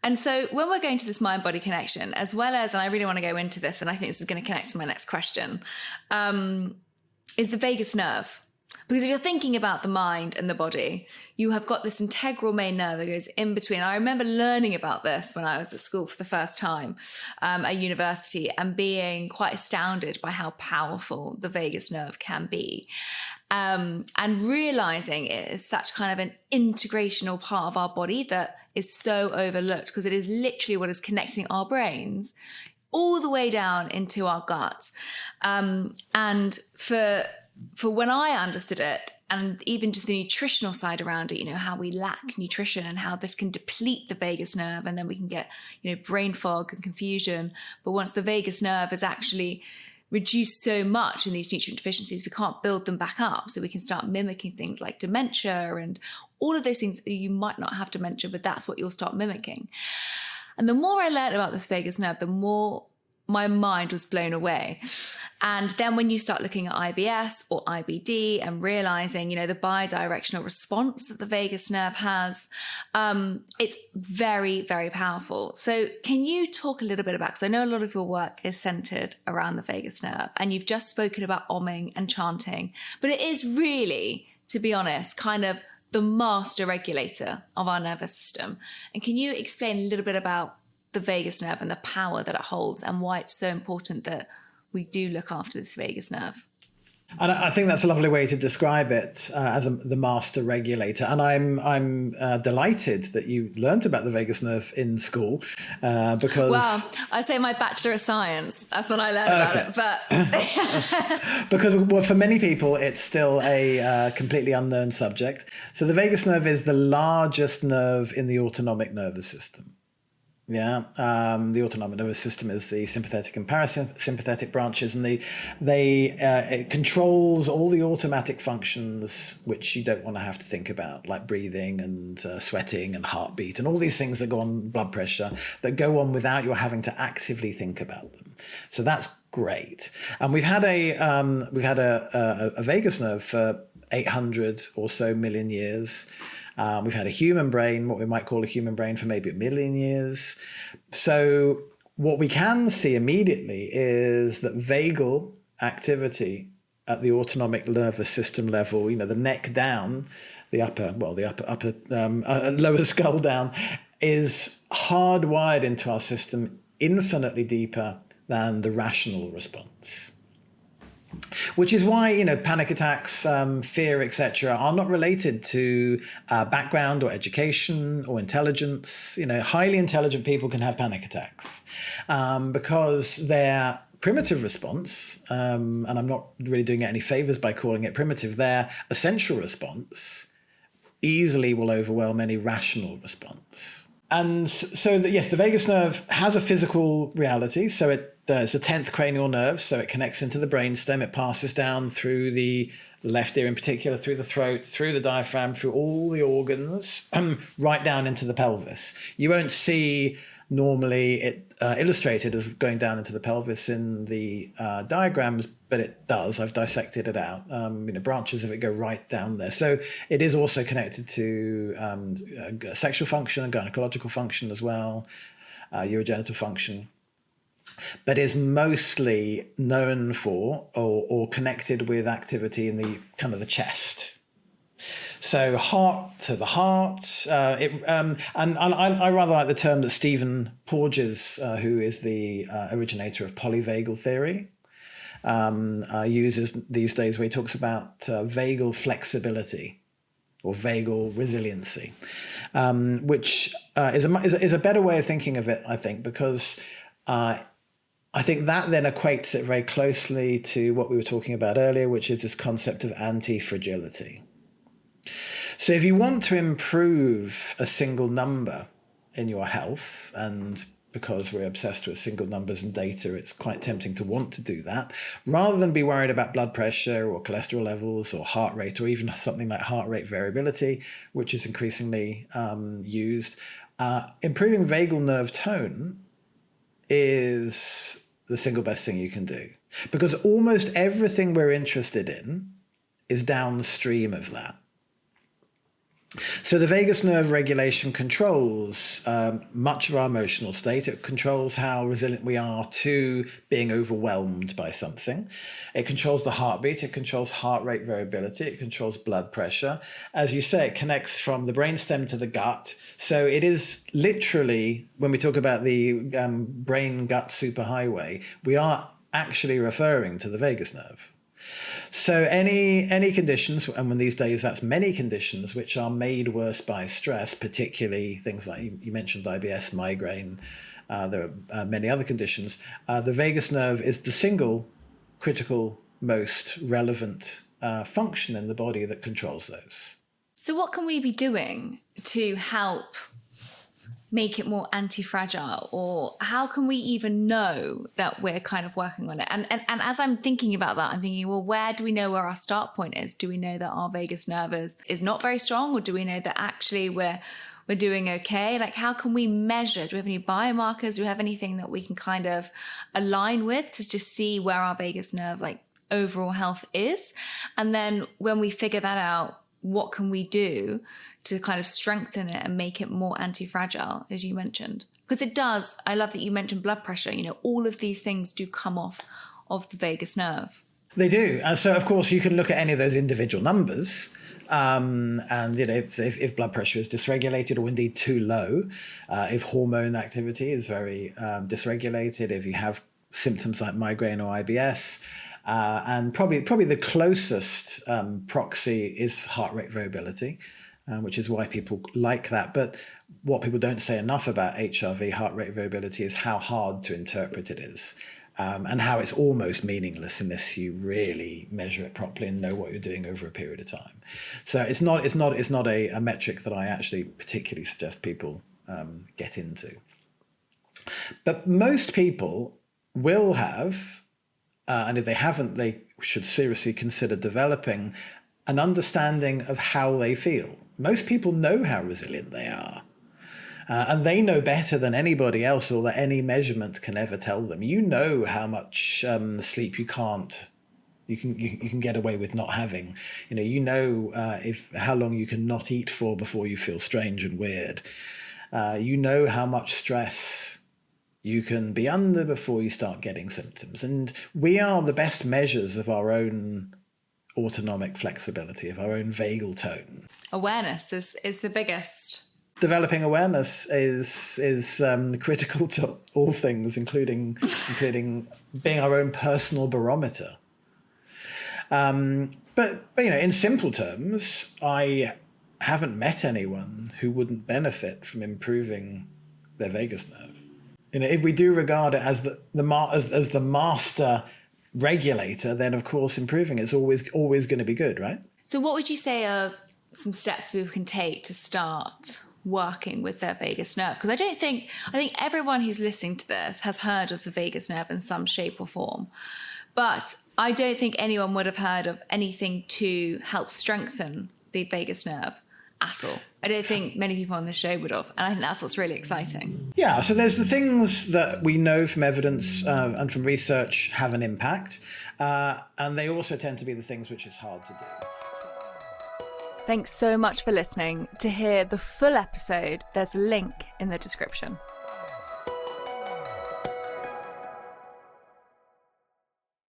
And so when we're going to this mind-body connection, as well as, and I really want to go into this, and I think this is going to connect to my next question, is the vagus nerve. Because if you're thinking about the mind and the body, you have got this integral main nerve that goes in between. I remember learning about this when I was at school for the first time at university, and being quite astounded by how powerful the vagus nerve can be. And realizing it is such kind of an integrational part of our body that is so overlooked, because it is literally what is connecting our brains all the way down into our gut. And for when I understood it, and even just the nutritional side around it, how we lack nutrition and how this can deplete the vagus nerve, and then we can get, brain fog and confusion. But once the vagus nerve is actually reduced so much in these nutrient deficiencies, we can't build them back up. So we can start mimicking things like dementia and all of those things. You might not have dementia, but that's what you'll start mimicking. And the more I learned about this vagus nerve, the more my mind was blown away. And then when you start looking at IBS or IBD and realizing, the bidirectional response that the vagus nerve has, it's very, very powerful. So can you talk a little bit about, because I know a lot of your work is centered around the vagus nerve, and you've just spoken about omming and chanting, but it is really, to be honest, kind of the master regulator of our nervous system. And can you explain a little bit about the vagus nerve and the power that it holds, and why it's so important that we do look after this vagus nerve? And I think that's a lovely way to describe it as the master regulator. And I'm delighted that you learnt about the vagus nerve in school because... Well, I say my Bachelor of Science. That's what I learned about it. But because for many people, it's still a completely unknown subject. So the vagus nerve is the largest nerve in the autonomic nervous system. Yeah, the autonomic nervous system is the sympathetic and parasympathetic branches, and it controls all the automatic functions which you don't want to have to think about, like breathing and sweating and heartbeat and all these things that go on, blood pressure, that go on without you having to actively think about them. So that's great. And we've had a vagus nerve for 800 or so million years. We've had a human brain, what we might call a human brain, for maybe 1 million years. So what we can see immediately is that vagal activity at the autonomic nervous system level, the neck down, lower skull down, is hardwired into our system infinitely deeper than the rational response. Which is why, panic attacks, fear, etc., are not related to background or education or intelligence. Highly intelligent people can have panic attacks because their primitive response, and I'm not really doing it any favors by calling it primitive, their essential response easily will overwhelm any rational response. And so, yes, the vagus nerve has a physical reality. So it's a 10th cranial nerve, so it connects into the brainstem. It passes down through the left ear in particular, through the throat, through the diaphragm, through all the organs, right down into the pelvis. You won't see normally it illustrated as going down into the pelvis in the diagrams, but it does. I've dissected it out. Branches of it go right down there. So it is also connected to sexual function and gynecological function as well, urogenital function, but is mostly known for or connected with activity in the kind of the chest. So heart to the heart, and I rather like the term that Stephen Porges, who is the originator of polyvagal theory, uses these days, where he talks about vagal flexibility or vagal resiliency, which is a better way of thinking of it, I think, because I think that then equates it very closely to what we were talking about earlier, which is this concept of anti-fragility. So if you want to improve a single number in your health, and because we're obsessed with single numbers and data, it's quite tempting to want to do that, rather than be worried about blood pressure or cholesterol levels or heart rate, or even something like heart rate variability, which is increasingly used. Improving vagal nerve tone is the single best thing you can do, because almost everything we're interested in is downstream of that. So the vagus nerve regulation controls much of our emotional state. It controls how resilient we are to being overwhelmed by something. It controls the heartbeat. It controls heart rate variability. It controls blood pressure. As you say, it connects from the brainstem to the gut. So it is literally, when we talk about the brain-gut superhighway, we are actually referring to the vagus nerve. So any conditions, and when these days that's many conditions which are made worse by stress, particularly things like you mentioned IBS, migraine, there are many other conditions, the vagus nerve is the single critical most relevant function in the body that controls those. So what can we be doing to help make it more anti-fragile, or how can we even know that we're kind of working on it? And as I'm thinking about that, I'm thinking, well, where do we know where our start point is? Do we know that our vagus nerve is not very strong, or do we know that actually we're doing okay? Like, how can we measure? Do we have any biomarkers? Do we have anything that we can kind of align with to just see where our vagus nerve, like, overall health is? And then when we figure that out, what can we do to kind of strengthen it and make it more anti-fragile, as you mentioned? Because it does. I love that you mentioned blood pressure. You know, all of these things do come off of the vagus nerve. They do. So, of course, you can look at any of those individual numbers. And, you know, if blood pressure is dysregulated or indeed too low, if hormone activity is very dysregulated, if you have symptoms like migraine or IBS, and probably the closest proxy is heart rate variability, which is why people like that. But what people don't say enough about HRV, heart rate variability, is how hard to interpret it is, and how it's almost meaningless unless you really measure it properly and know what you're doing over a period of time. So it's not a metric that I actually particularly suggest people get into. But most people will have, and if they haven't, they should seriously consider developing an understanding of how they feel. Most people know how resilient they are. And they know better than anybody else, or that any measurement can ever tell them. You know how much sleep you can get away with not having. You know how long you can not eat for before you feel strange and weird. You know how much stress you can be under before you start getting symptoms. And we are the best measures of our own autonomic flexibility, of our own vagal tone. Awareness is the biggest. Developing awareness is critical to all things, including being our own personal barometer. But in simple terms, I haven't met anyone who wouldn't benefit from improving their vagus nerve. If we do regard it as the master regulator, then of course improving it's always going to be good, right? So what would you say are some steps people can take to start working with their vagus nerve? Because I think everyone who's listening to this has heard of the vagus nerve in some shape or form, but I don't think anyone would have heard of anything to help strengthen the vagus nerve at all. I don't think many people on this show would have, and I think that's what's really exciting. Yeah, so there's the things that we know from evidence and from research have an impact, and they also tend to be the things which is hard to do. Thanks so much for listening. To hear the full episode, there's a link in the description.